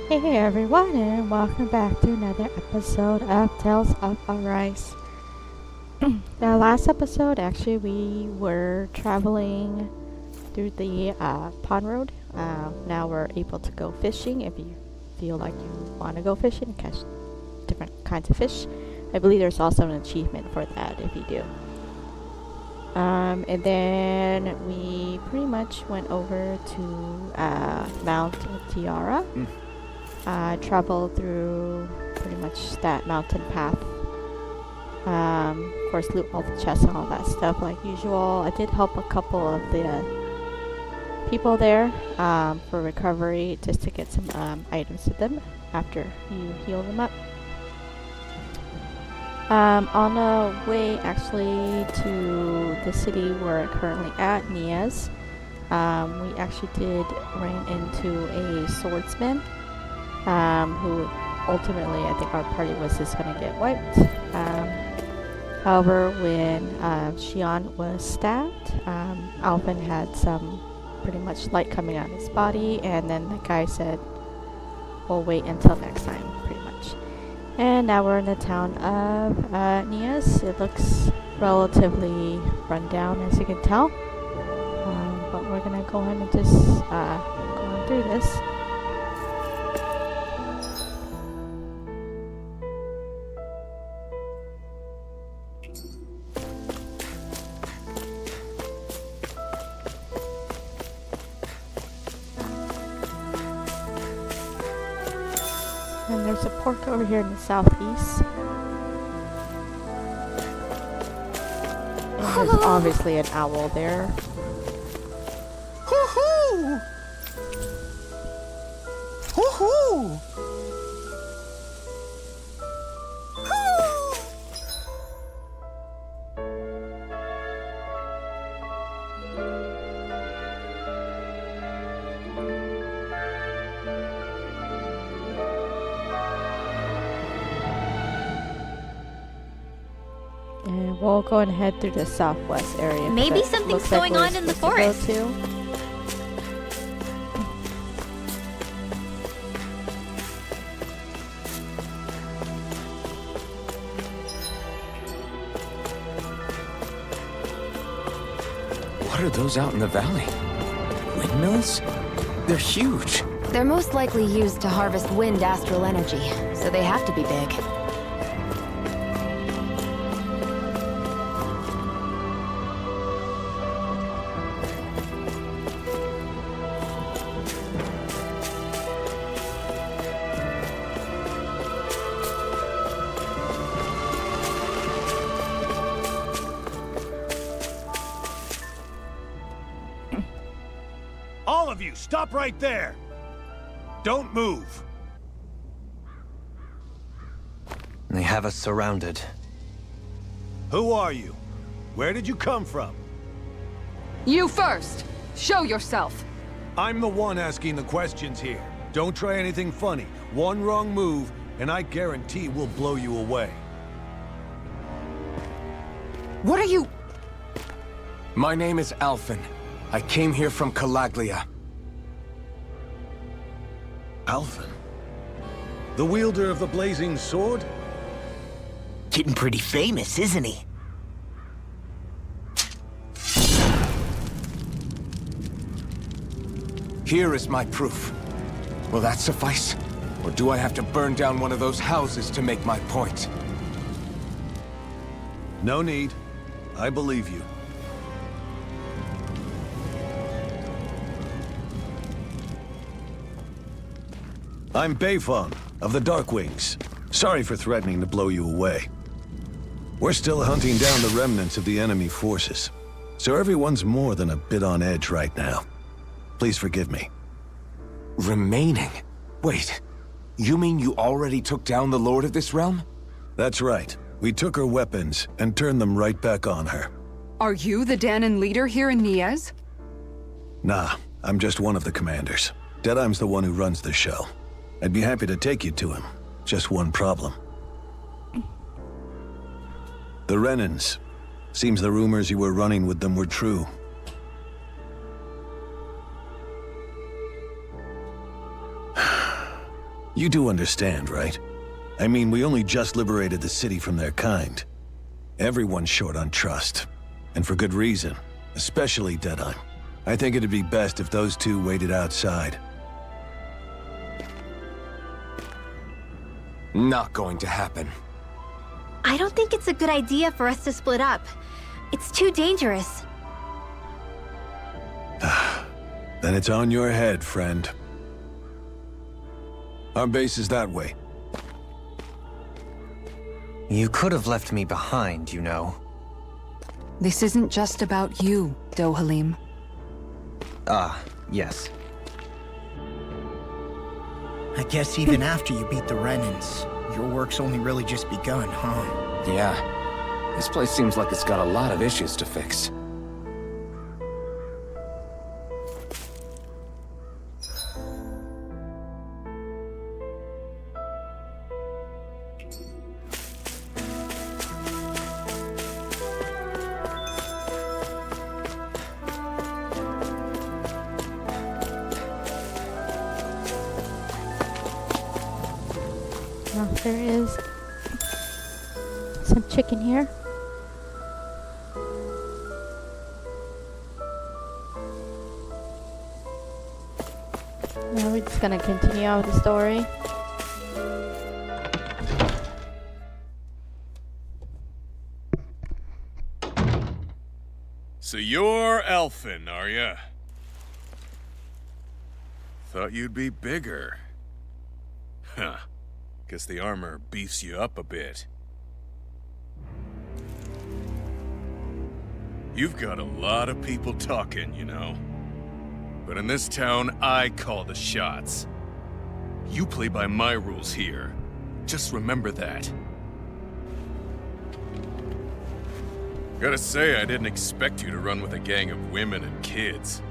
Hey everyone, and welcome back to another episode of Tales of Arise. The last episode, actually, we were traveling through the pond road. Now we're able to go fishing if you feel like you want to go fishing and catch different kinds of fish. I believe there's also an achievement for that if you do. And then we pretty much went over to Mount Tiara. Traveled through pretty much that mountain path. Of course, loot all the chests and all that stuff like usual. I did help a couple of the people there for recovery, just to get some items to them after you heal them up. On the way actually to the city we're currently at, Nias, we actually did run into a swordsman. Who ultimately I think our party was just going to get wiped. However, when Xion was stabbed, Alvin had some pretty much light coming out of his body, and then the guy said, we'll wait until next time, pretty much. And now we're in the town of Nias. It looks relatively run down, as you can tell. But we're going to go ahead and just go on through this. And there's a pork over here in the southeast. And there's obviously an owl there. Hoo-hoo! Hoo-hoo! And we'll go and head through the southwest area. Maybe something's going on in the forest. What are those out in the valley? Windmills? They're huge. They're most likely used to harvest wind astral energy, so they have to be big. All of you, stop right there! Don't move! They have us surrounded. Who are you? Where did you come from? You first! Show yourself! I'm the one asking the questions here. Don't try anything funny. One wrong move, and I guarantee we'll blow you away. What are you— My name is Alphen. I came here from Calaglia. Alphen? The wielder of the blazing sword? Getting pretty famous, isn't he? Here is my proof. Will that suffice? Or do I have to burn down one of those houses to make my point? No need. I believe you. I'm Beifong, of the Darkwings. Sorry for threatening to blow you away. We're still hunting down the remnants of the enemy forces, so everyone's more than a bit on edge right now. Please forgive me. Remaining? Wait, you mean you already took down the Lord of this realm? That's right. We took her weapons and turned them right back on her. Are you the Dahnan leader here in Nias? Nah, I'm just one of the commanders. Deadheim's the one who runs the show. I'd be happy to take you to him. Just one problem. The Renans. Seems the rumors you were running with them were true. You do understand, right? I mean, we only just liberated the city from their kind. Everyone's short on trust. And for good reason. Especially Deadeye. I think it'd be best if those two waited outside. Not going to happen. I don't think it's a good idea for us to split up. It's too dangerous. Then it's on your head, friend. Our base is that way. You could have left me behind, you know. This isn't just about you, Dohalim. Ah, yes. I guess even after you beat the Renans, your work's only really just begun, huh? Yeah. This place seems like it's got a lot of issues to fix. Well, there is some chicken here. Now we're just gonna continue on with the story. So you're Elfin, are ya? Thought you'd be bigger. Huh. Guess the armor beefs you up a bit. You've got a lot of people talking, you know. But in this town, I call the shots. You play by my rules here. Just remember that. Gotta say, I didn't expect you to run with a gang of women and kids.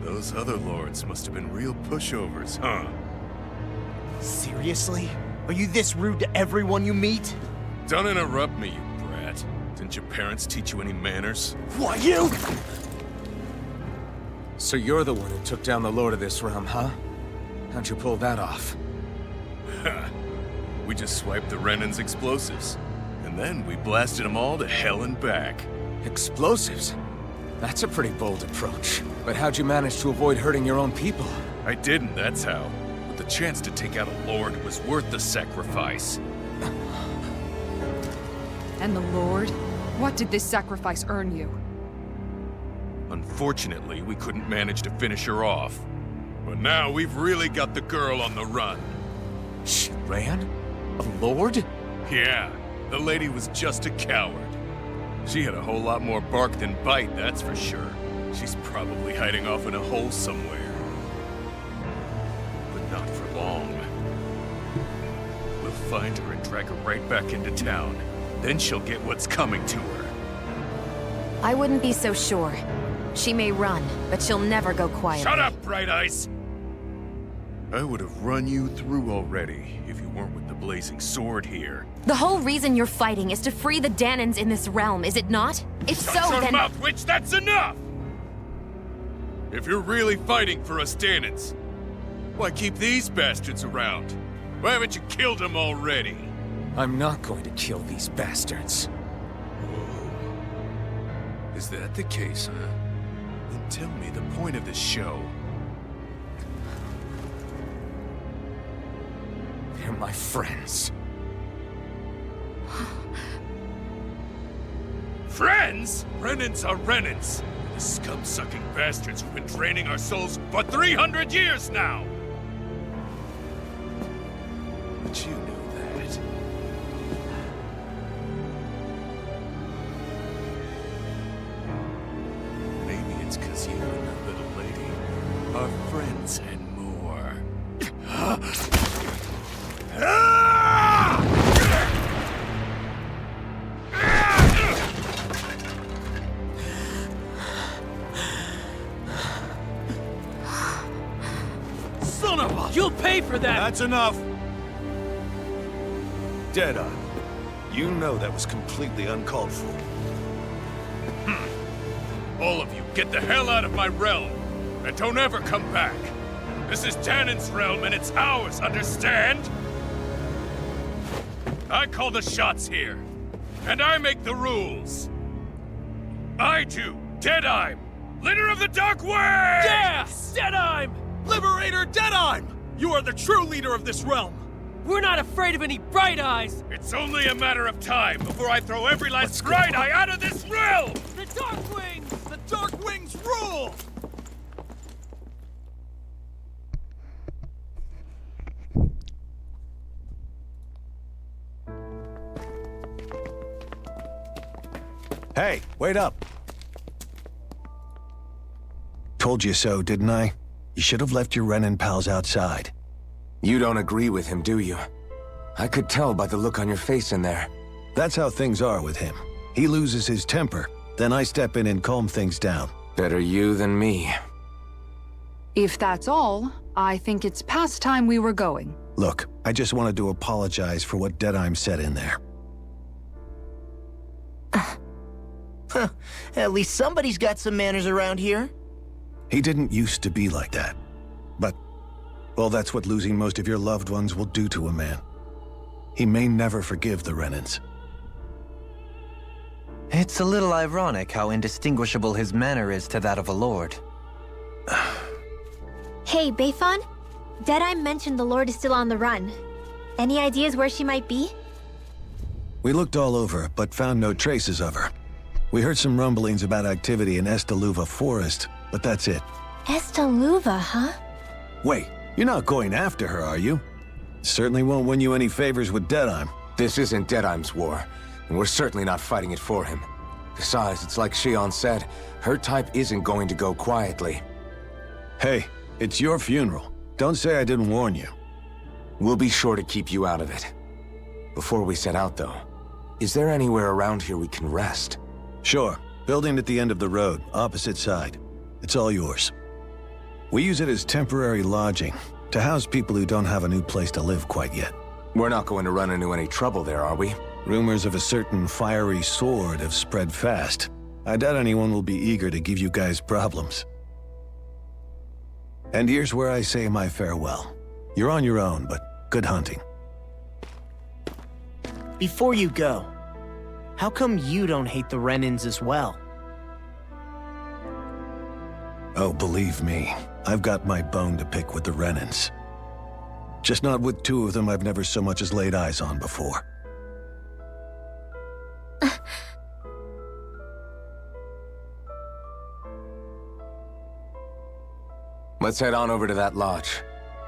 Those other lords must have been real pushovers, huh? Seriously? Are you this rude to everyone you meet? Don't interrupt me, you brat. Didn't your parents teach you any manners? What, you? So you're the one who took down the Lord of this realm, huh? How'd you pull that off? We just swiped the Renan's explosives. And then we blasted them all to hell and back. Explosives? That's a pretty bold approach. But how'd you manage to avoid hurting your own people? I didn't, that's how. But the chance to take out a lord was worth the sacrifice. And the Lord? What did this sacrifice earn you? Unfortunately, we couldn't manage to finish her off. But now we've really got the girl on the run. She ran? A lord? Yeah, the lady was just a coward. She had a whole lot more bark than bite, that's for sure. She's probably hiding off in a hole somewhere. But not for long. We'll find her and drag her right back into town. Then she'll get what's coming to her. I wouldn't be so sure. She may run, but she'll never go quiet. Shut up, Bright Eyes! I would have run you through already if you weren't with the blazing sword here. The whole reason you're fighting is to free the Danans in this realm, is it not? If so, Shut your then... mouth, witch! That's enough! If you're really fighting for us Danans, why keep these bastards around? Why haven't you killed them already? I'm not going to kill these bastards. Oh. Is that the case, huh? Then tell me the point of this show. They're my friends. Friends? Renans are Renans. The scum-sucking bastards who've been draining our souls for 300 years now! But you know that. Maybe it's 'cause you and that little lady are friends and more. Son of a... You'll pay for that! That's enough! Deadeye, you know that was completely uncalled for. All of you, get the hell out of my realm! And don't ever come back! This is Danon's realm and it's ours, understand? I call the shots here, and I make the rules. I do, Deadime, leader of the Dark Wings! Yeah! Deadime! Liberator Deadime! You are the true leader of this realm! We're not afraid of any Bright Eyes! It's only a matter of time before I throw every last Bright Eye out of this realm! The Dark Wings! The Dark Wings rule! Hey, wait up! Told you so, didn't I? You should have left your Renan pals outside. You don't agree with him, do you? I could tell by the look on your face in there. That's how things are with him. He loses his temper, then I step in and calm things down. Better you than me. If that's all, I think it's past time we were going. Look, I just wanted to apologize for what Deadime said in there. At least somebody's got some manners around here. He didn't used to be like that. But, well, that's what losing most of your loved ones will do to a man. He may never forgive the Renans. It's a little ironic how indistinguishable his manner is to that of a lord. Hey, Bayfon? Deadeye mentioned the Lord is still on the run. Any ideas where she might be? We looked all over, but found no traces of her. We heard some rumblings about activity in Estaluva Forest, but that's it. Estaluva, huh? Wait, you're not going after her, are you? Certainly won't win you any favors with Deadime. This isn't Deadime's war, and we're certainly not fighting it for him. Besides, it's like Shion said, her type isn't going to go quietly. Hey, it's your funeral. Don't say I didn't warn you. We'll be sure to keep you out of it. Before we set out, though, is there anywhere around here we can rest? Sure. Building at the end of the road, opposite side. It's all yours. We use it as temporary lodging, to house people who don't have a new place to live quite yet. We're not going to run into any trouble there, are we? Rumors of a certain fiery sword have spread fast. I doubt anyone will be eager to give you guys problems. And here's where I say my farewell. You're on your own, but good hunting. Before you go, how come you don't hate the Renans as well? Oh, believe me, I've got my bone to pick with the Renans. Just not with two of them I've never so much as laid eyes on before. Let's head on over to that lodge.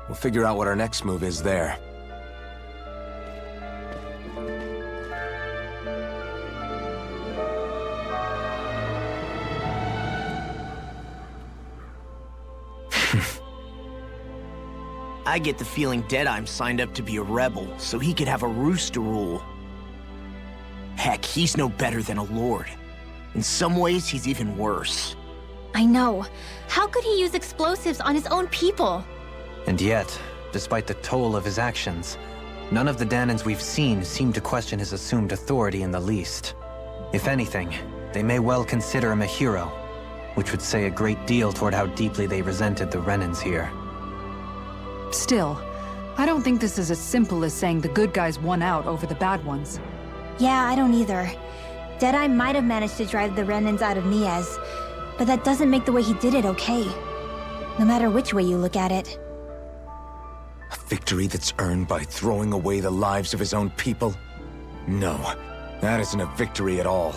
We'll figure out what our next move is there. I get the feeling Deadime signed up to be a rebel so he could have a roost to rule. Heck, he's no better than a lord. In some ways, he's even worse. I know. How could he use explosives on his own people? And yet, despite the toll of his actions, none of the Danans we've seen seem to question his assumed authority in the least. If anything, they may well consider him a hero, which would say a great deal toward how deeply they resented the Renans here. Still, I don't think this is as simple as saying the good guys won out over the bad ones. Yeah, I don't either. Deadeye might have managed to drive the Renans out of Niaz, but that doesn't make the way he did it okay. No matter which way you look at it. A victory that's earned by throwing away the lives of his own people? No, that isn't a victory at all.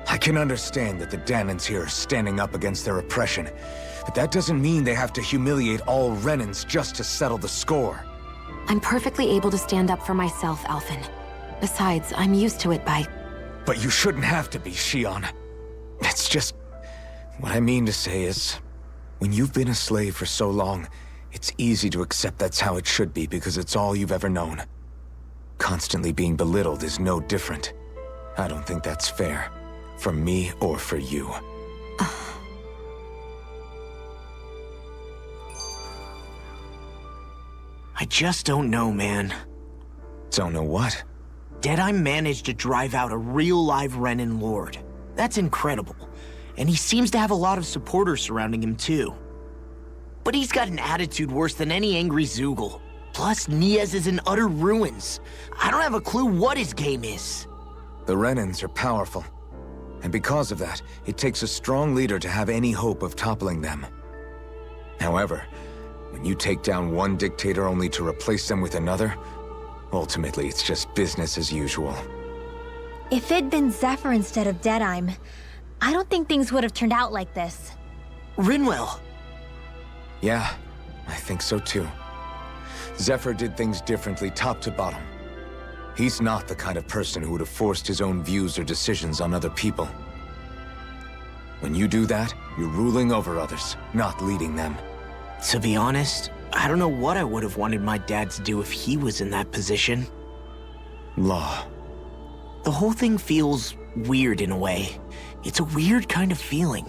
I can understand that the Danans here are standing up against their oppression, but that doesn't mean they have to humiliate all Renans just to settle the score. I'm perfectly able to stand up for myself, Alphen. Besides, I'm used to it by... But you shouldn't have to be, Shion. It's just... What I mean to say is, when you've been a slave for so long, it's easy to accept that's how it should be because it's all you've ever known. Constantly being belittled is no different. I don't think that's fair. For me or for you. I just don't know, man. Don't know what? Deadeye managed to drive out a real live Renan lord. That's incredible. And he seems to have a lot of supporters surrounding him too. but he's got an attitude worse than any angry Zoogle. Plus, Niaz is in utter ruins. I don't have a clue what his game is. The Renans are powerful. And because of that, it takes a strong leader to have any hope of toppling them. However, when you take down one dictator only to replace them with another, ultimately it's just business as usual. If it'd been Zephyr instead of Deadime, I don't think things would have turned out like this. Rinwell. Yeah, I think so too. Zephyr did things differently top to bottom. He's not the kind of person who would have forced his own views or decisions on other people. When you do that, you're ruling over others, not leading them. To be honest, I don't know what I would have wanted my dad to do if he was in that position. Law. The whole thing feels weird in a way. It's a weird kind of feeling,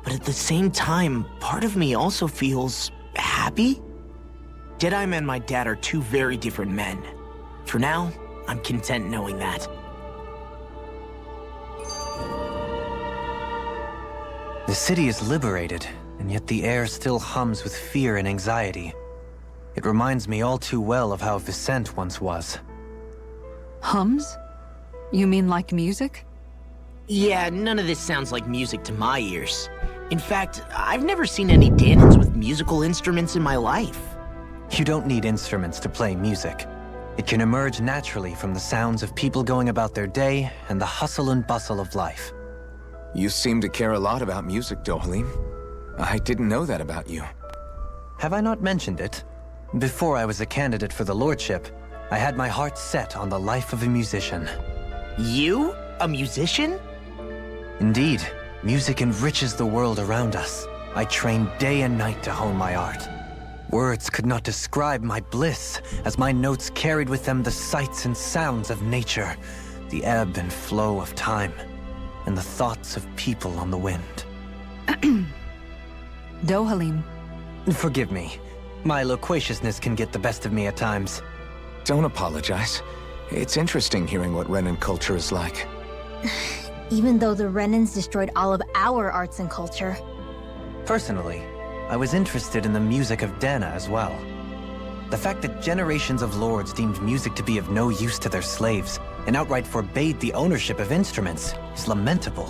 but at the same time, part of me also feels happy? Deadime and my dad are two very different men. For now, I'm content knowing that. The city is liberated, and yet the air still hums with fear and anxiety. It reminds me all too well of how Vicente once was. Hums? You mean like music? Yeah, none of this sounds like music to my ears. In fact, I've never seen any Danans with musical instruments in my life. You don't need instruments to play music. It can emerge naturally from the sounds of people going about their day and the hustle and bustle of life. You seem to care a lot about music, Dohalim. I didn't know that about you. Have I not mentioned it? Before I was a candidate for the lordship, I had my heart set on the life of a musician. You? A musician? Indeed, music enriches the world around us. I trained day and night to hone my art. Words could not describe my bliss, as my notes carried with them the sights and sounds of nature, the ebb and flow of time, and the thoughts of people on the wind. Dohalim. Forgive me. My loquaciousness can get the best of me at times. Don't apologize. It's interesting hearing what Renan culture is like. Even though the Renans destroyed all of our arts and culture. Personally, I was interested in the music of Dana as well. The fact that generations of lords deemed music to be of no use to their slaves and outright forbade the ownership of instruments is lamentable.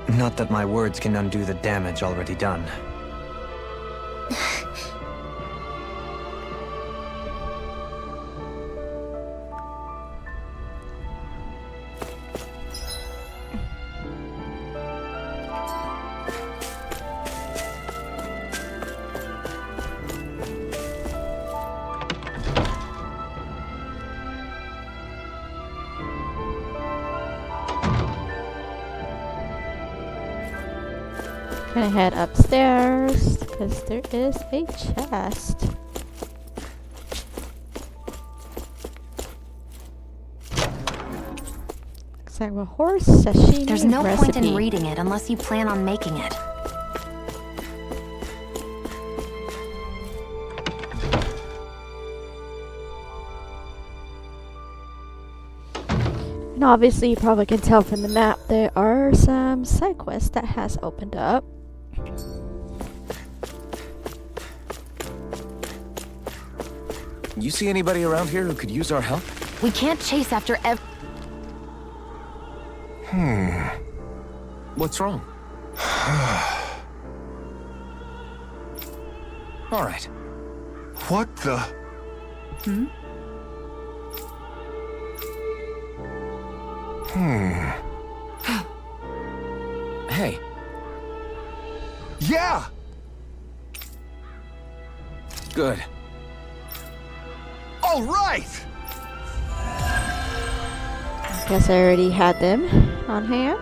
Not that my words can undo the damage already done. Gonna head upstairs because there is a chest. Looks like a horse sashimi There's no recipe. point in reading it unless you plan on making it. And obviously you probably can tell from the map there are some side quests that has opened up. You see anybody around here who could use our help? We can't chase after What's wrong? All right. What the? Hey. Yeah! Good. All right! Guess I already had them on hand.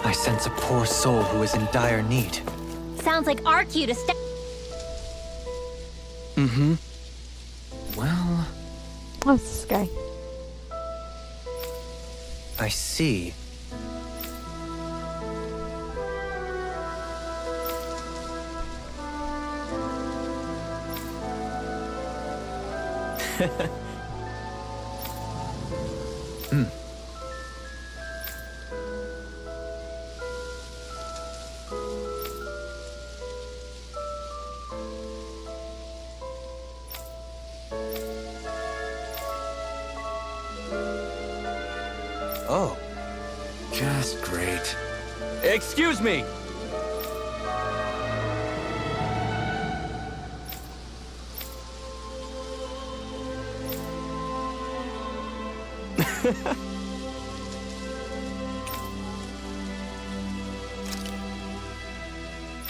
I sense a poor soul who is in dire need. Sounds like our cue to step. Mm-hmm. Well, What's this guy? I see. Oh. Just great. Excuse me!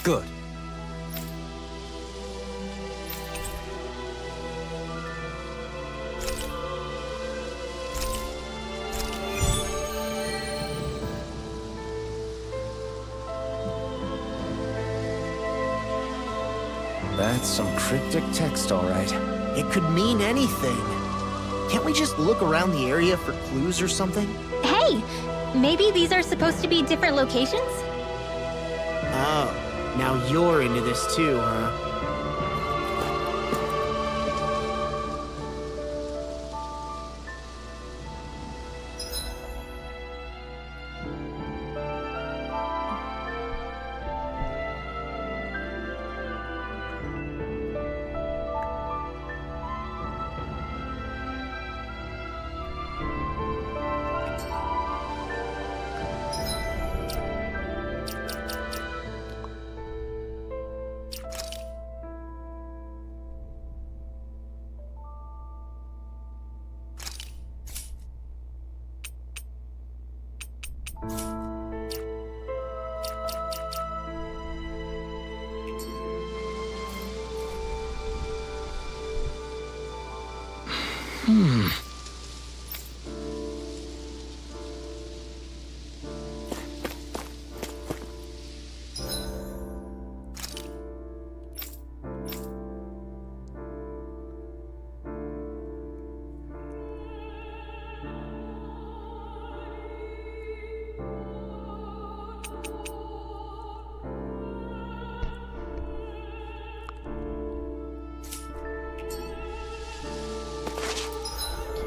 Good. That's some cryptic text, all right. It could mean anything. Can't we just look around the area for clues or something? Hey, maybe these are supposed to be different locations? Oh, now you're into this too, huh?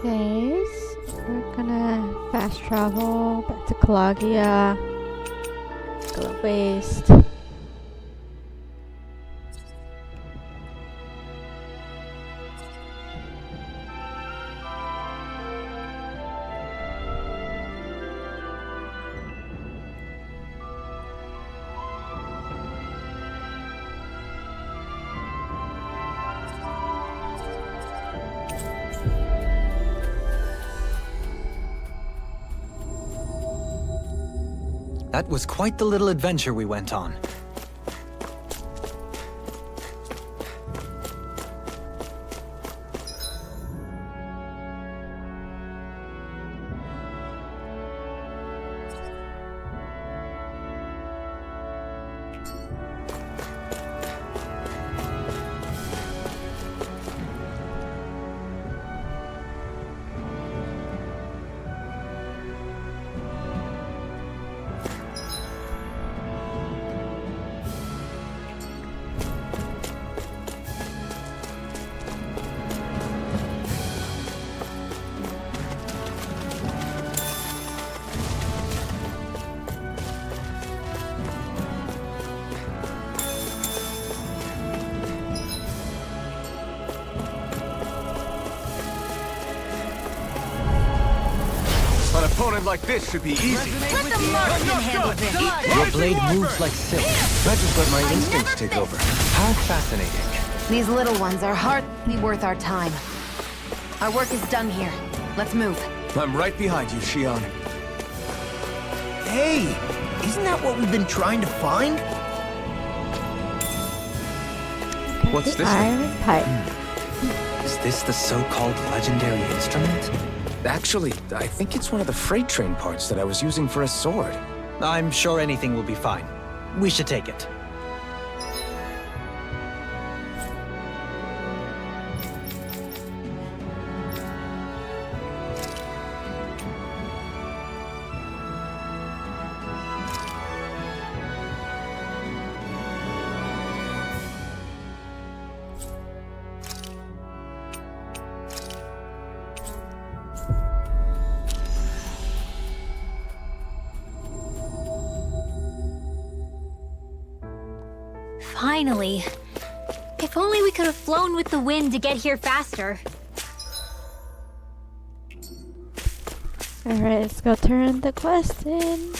Okay, so we're gonna fast travel back to Kalagia. Go to waste. That was quite the little adventure we went on. An opponent like this should be easy. Let the marksman handle this! Your blade moves like silk. I just let my instincts take over. How fascinating. These little ones are hardly worth our time. Our work is done here. Let's move. I'm right behind you, Shion. Hey, isn't that what we've been trying to find? Okay, What's the this one? iron pipe. Is this the so-called legendary instrument? Actually, I think it's one of the freight train parts that I was using for a sword. I'm sure anything will be fine. We should take it. Finally. If only we could have flown with the wind to get here faster. Alright, let's go turn the quest in.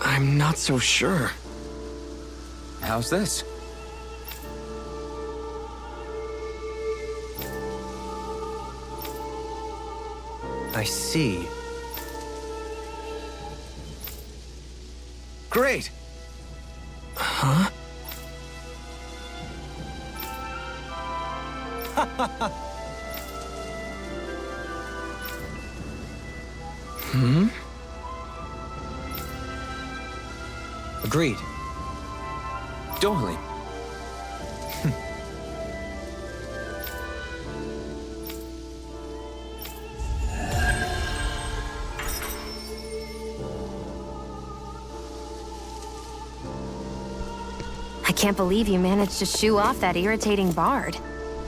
I'm not so sure. How's this? I see. Great! Huh? Hmm? Agreed. Totally. I can't believe you managed to shoo off that irritating bard.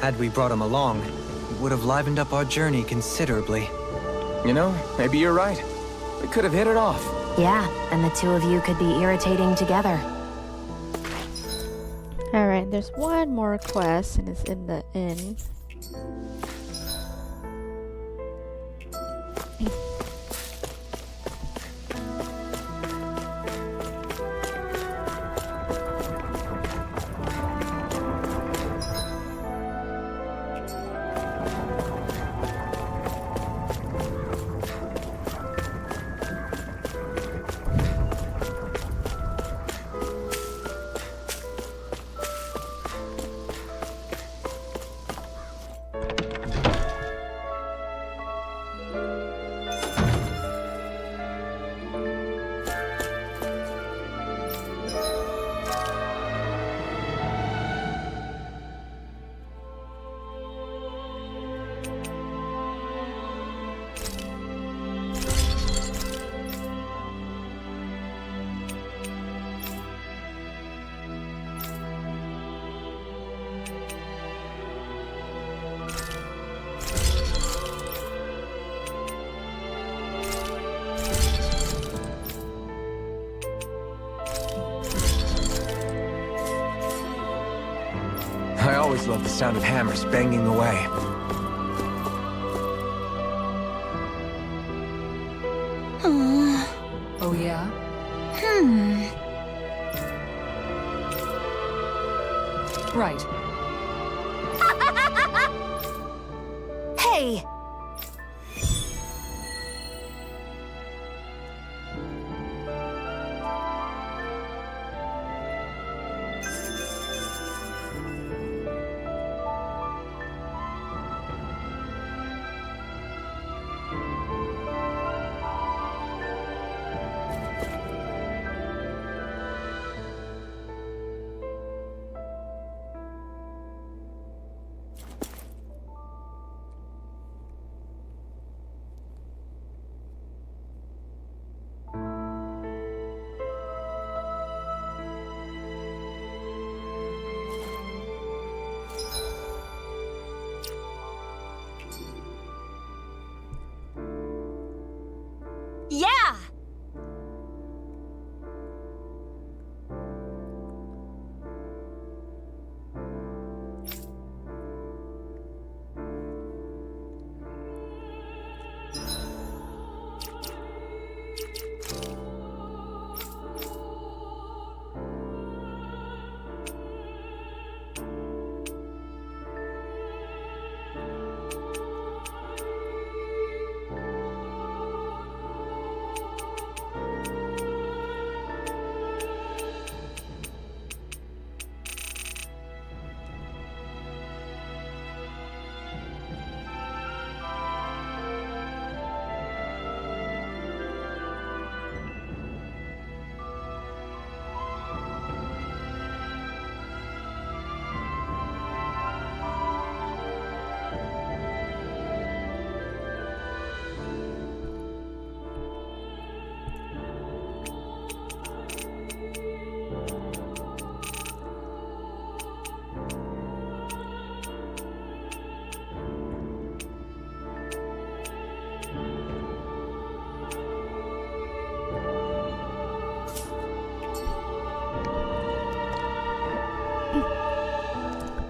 Had we brought him along, it would have livened up our journey considerably. You know, maybe you're right. We could have hit it off. Yeah, and the two of you could be irritating together. Alright, there's one more quest and it's in the inn. I always loved the sound of hammers banging away. Oh yeah? Right. Hey!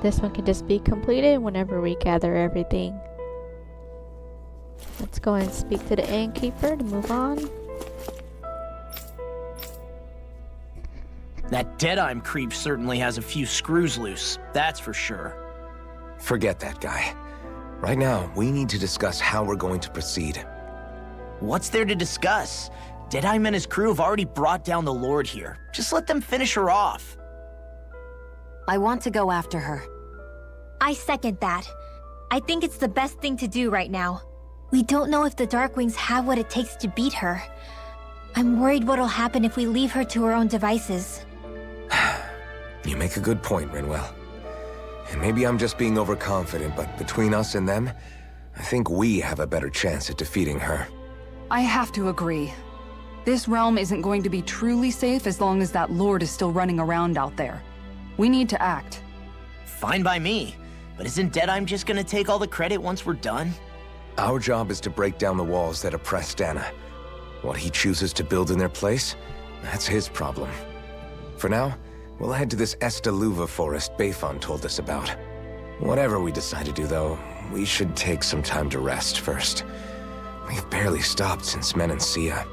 this one can just be completed whenever we gather everything. Let's go and speak to the innkeeper to move on. That Deadeye creep certainly has a few screws loose, that's for sure. Forget that guy. Right now, we need to discuss how we're going to proceed. What's there to discuss? Deadeye and his crew have already brought down the Lord here. Just let them finish her off. I want to go after her. I second that. I think it's the best thing to do right now. We don't know if the Darkwings have what it takes to beat her. I'm worried what'll happen if we leave her to her own devices. You make a good point, Rinwell. And maybe I'm just being overconfident, but between us and them, I think we have a better chance at defeating her. I have to agree. This realm isn't going to be truly safe as long as that Lord is still running around out there. We need to act. Fine by me. But isn't Deadeye just gonna take all the credit once we're done? Our job is to break down the walls that oppress Dana. What he chooses to build in their place, that's his problem. For now, we'll head to this Estaluva forest Bayfon told us about. Whatever we decide to do, though, we should take some time to rest first. We've barely stopped since Menancia.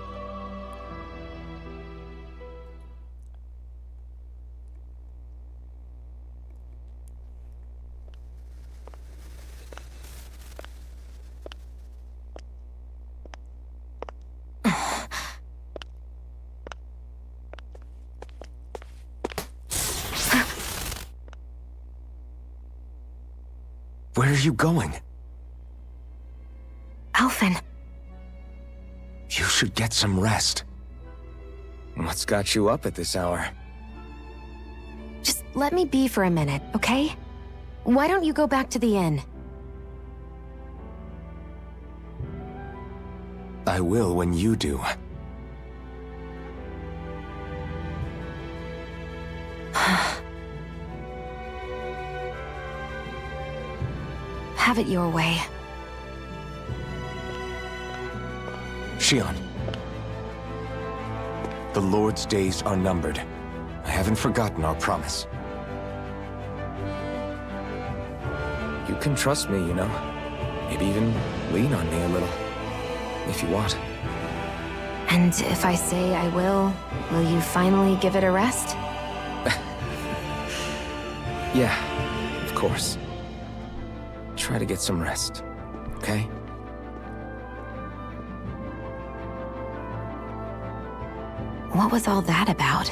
Where are you going? Alphen. You should get some rest. What's got you up at this hour? Just let me be for a minute, okay? Why don't you go back to the inn? I will when you do. Have it your way. Shion. The Lord's days are numbered. I haven't forgotten our promise. You can trust me, you know. Maybe even lean on me a little. If you want. And if I say I will you finally give it a rest? Yeah, of course. Try to get some rest, okay? What was all that about?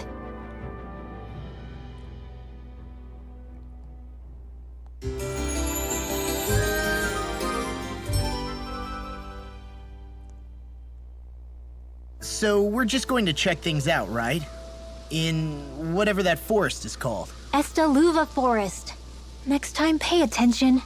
So we're just going to check things out, right? In whatever that forest is called. Estaluva Forest. Next time, pay attention.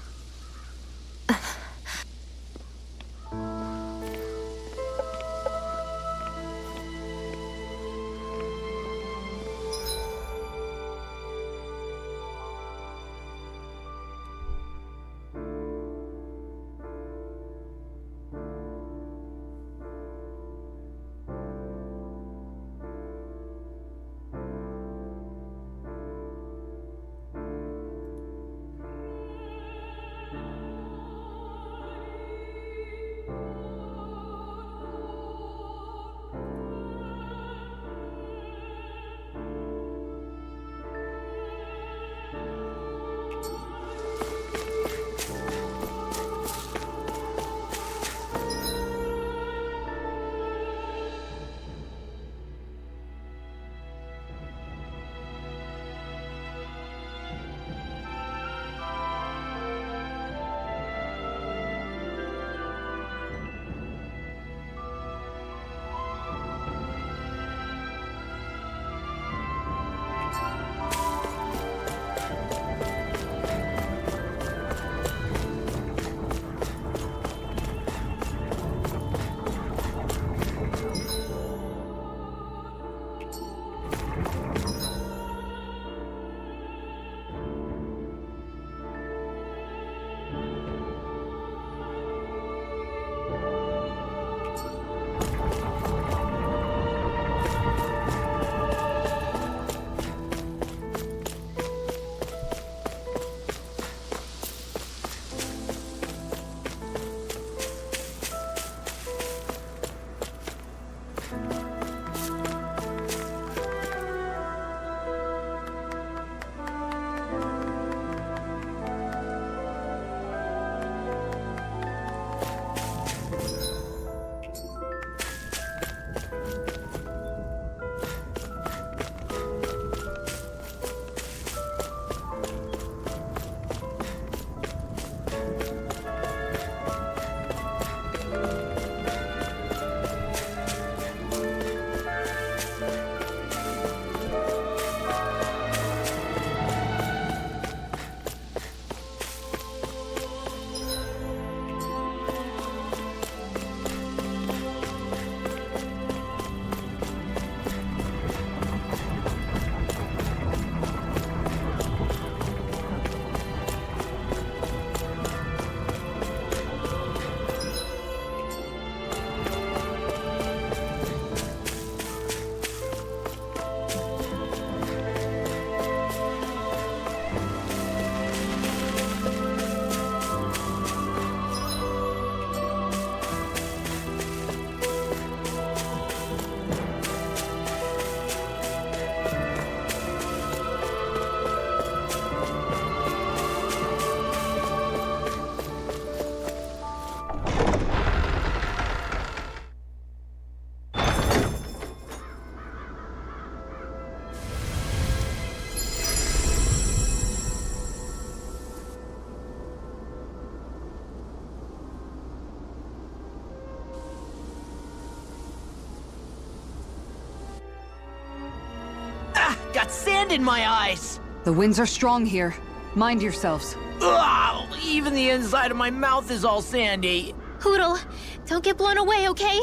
got sand in my eyes! The winds are strong here. Mind yourselves. Ugh, even the inside of my mouth is all sandy. Hootle, don't get blown away, okay?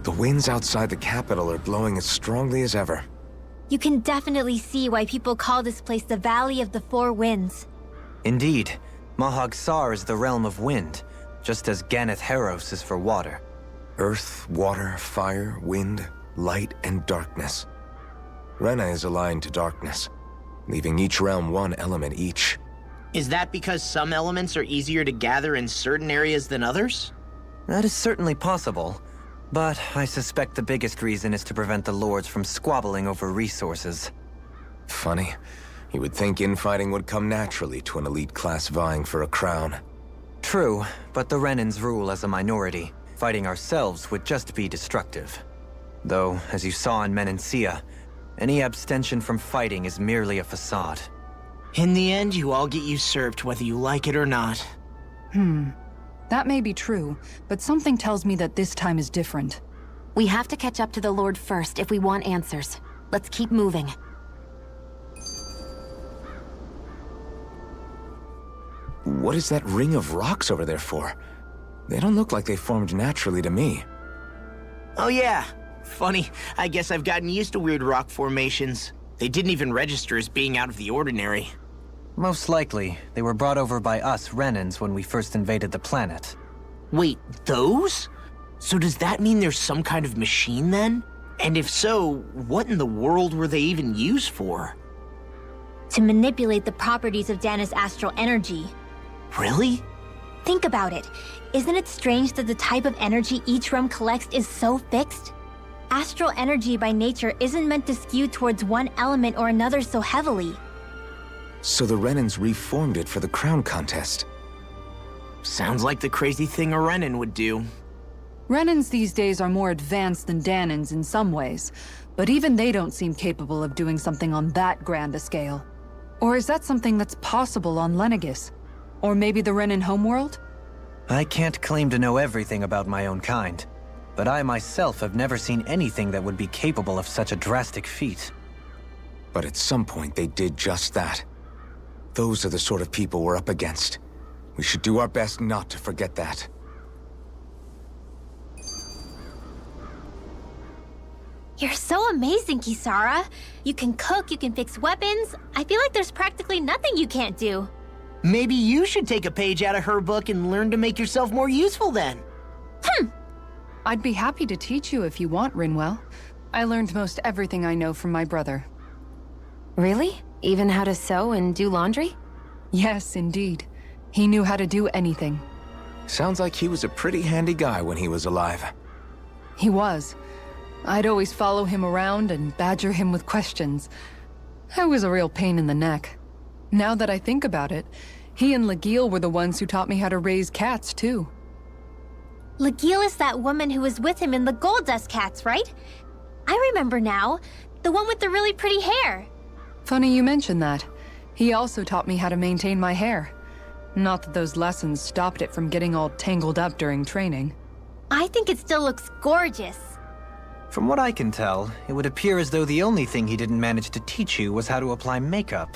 The winds outside the capital are blowing as strongly as ever. You can definitely see why people call this place the Valley of the Four Winds. Indeed, Mahag Sar is the realm of wind, just as Ganeth Heros is for water. Earth, water, fire, wind, light, and darkness. Rena is aligned to darkness, leaving each realm one element each. Is that because some elements are easier to gather in certain areas than others? That is certainly possible, but I suspect the biggest reason is to prevent the lords from squabbling over resources. Funny. You would think infighting would come naturally to an elite class vying for a crown. True, but the Renans rule as a minority. Fighting ourselves would just be destructive. Though, as you saw in Menancia, any abstention from fighting is merely a facade. In the end, you all get usurped whether you like it or not. That may be true, but something tells me that this time is different. We have to catch up to the Lord first if we want answers. Let's keep moving. What is that ring of rocks over there for? They don't look like they formed naturally to me. Oh yeah. Funny, I guess I've gotten used to weird rock formations. They didn't even register as being out of the ordinary. Most likely, they were brought over by us Renans when we first invaded the planet. Wait, those? So does that mean there's some kind of machine then? And if so, what in the world were they even used for? To manipulate the properties of Dana's astral energy. Really? Think about it. Isn't it strange that the type of energy each realm collects is so fixed? Astral energy by nature isn't meant to skew towards one element or another so heavily. So the Renans reformed it for the crown contest. Sounds like the crazy thing a Renan would do. Renans these days are more advanced than Danans in some ways, but even they don't seem capable of doing something on that grand a scale. Or is that something that's possible on Lenegis? Or maybe the Renan homeworld? I can't claim to know everything about my own kind, but I myself have never seen anything that would be capable of such a drastic feat. But at some point they did just that. Those are the sort of people we're up against. We should do our best not to forget that. You're so amazing, Kisara. You can cook, you can fix weapons. I feel like there's practically nothing you can't do. Maybe you should take a page out of her book and learn to make yourself more useful then. I'd be happy to teach you if you want, Rinwell. I learned most everything I know from my brother. Really? Even how to sew and do laundry? Yes, indeed. He knew how to do anything. Sounds like he was a pretty handy guy when he was alive. He was. I'd always follow him around and badger him with questions. I was a real pain in the neck. Now that I think about it, he and Legil were the ones who taught me how to raise cats, too. Legil is that woman who was with him in the Gold Dust Cats, right? I remember now. The one with the really pretty hair. Funny you mention that. He also taught me how to maintain my hair. Not that those lessons stopped it from getting all tangled up during training. I think it still looks gorgeous. From what I can tell, it would appear as though the only thing he didn't manage to teach you was how to apply makeup.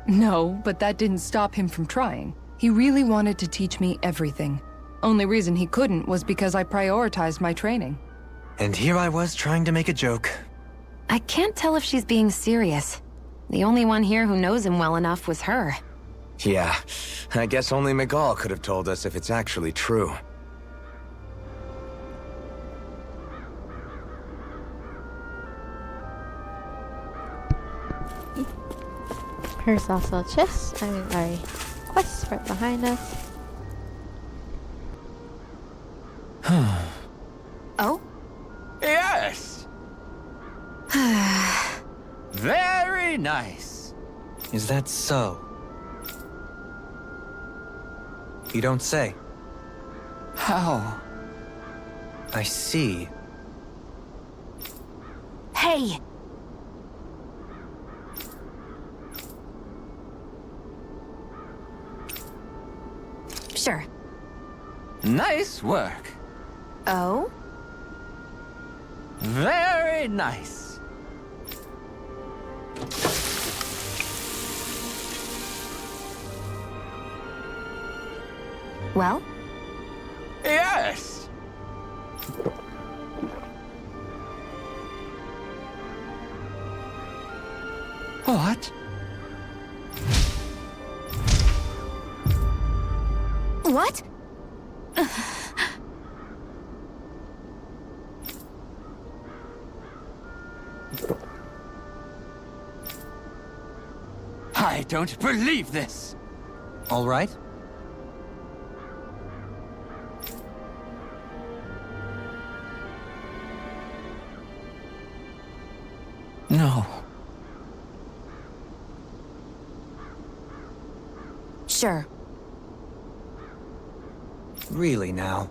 No, but that didn't stop him from trying. He really wanted to teach me everything. Only reason he couldn't was because I prioritized my training. And here I was trying to make a joke. I can't tell if she's being serious. The only one here who knows him well enough was her. Yeah, I guess only Miguel could have told us if it's actually true. Here's also a chest. A quest right behind us. Oh? Yes! Very nice. Is that so? You don't say. How? I see. Hey! Sure. Nice work. Oh? Very nice. Well? Yes. What? What? I don't believe this. All right? No. Sure. Really now?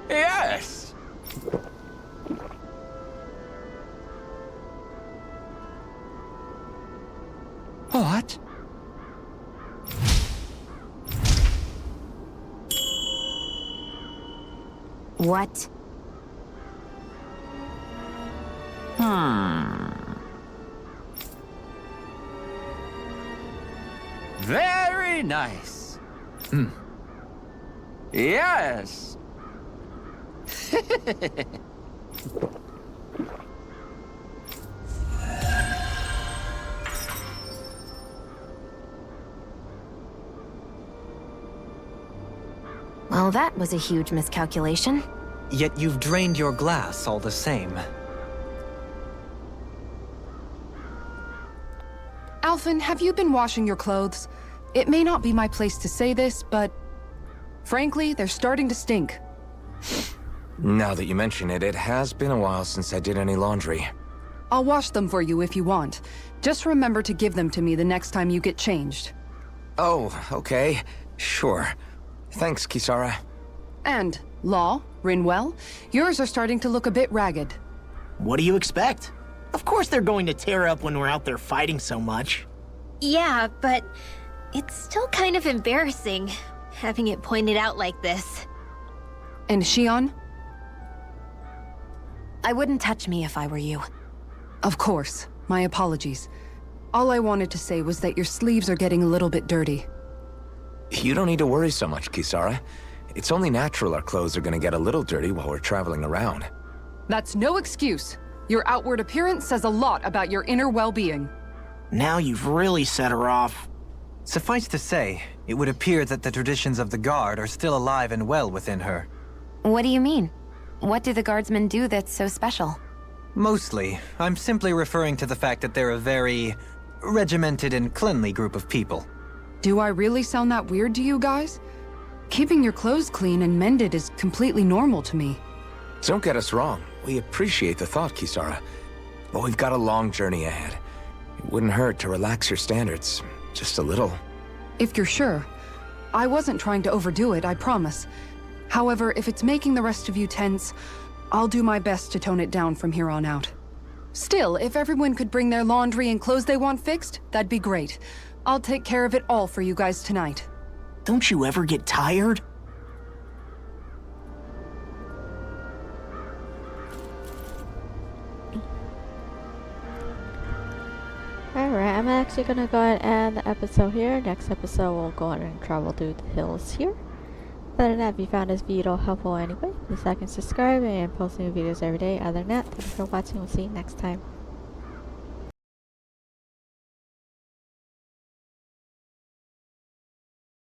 Yes. What? What? Very nice. Yes. Well, that was a huge miscalculation. Yet you've drained your glass all the same. Alphen, have you been washing your clothes? It may not be my place to say this, but frankly, they're starting to stink. Now that you mention it, it has been a while since I did any laundry. I'll wash them for you if you want. Just remember to give them to me the next time you get changed. Oh, okay. Sure. Thanks, Kisara. And, Law, Rinwell, yours are starting to look a bit ragged. What do you expect? Of course they're going to tear up when we're out there fighting so much. Yeah, but it's still kind of embarrassing having it pointed out like this. And Shion? I wouldn't touch me if I were you. Of course. My apologies. All I wanted to say was that your sleeves are getting a little bit dirty. You don't need to worry so much, Kisara. It's only natural our clothes are gonna get a little dirty while we're traveling around. That's no excuse. Your outward appearance says a lot about your inner well-being. Now you've really set her off. Suffice to say, it would appear that the traditions of the Guard are still alive and well within her. What do you mean? What do the guardsmen do that's so special? Mostly, I'm simply referring to the fact that they're a very regimented and cleanly group of people. Do I really sound that weird to you guys? Keeping your clothes clean and mended is completely normal to me. Don't get us wrong. We appreciate the thought, Kisara. But we've got a long journey ahead. It wouldn't hurt to relax your standards. Just a little. If you're sure. I wasn't trying to overdo it, I promise. However, if it's making the rest of you tense, I'll do my best to tone it down from here on out. Still, if everyone could bring their laundry and clothes they want fixed, that'd be great. I'll take care of it all for you guys tonight. Don't you ever get tired? Alright, I'm actually gonna go ahead and end the episode here. Next episode, we'll go ahead and travel through the hills here. Other than that, if you found this video helpful anyway, please like and subscribe, and post new videos every day. Other than that, thanks for watching. We'll see you next time.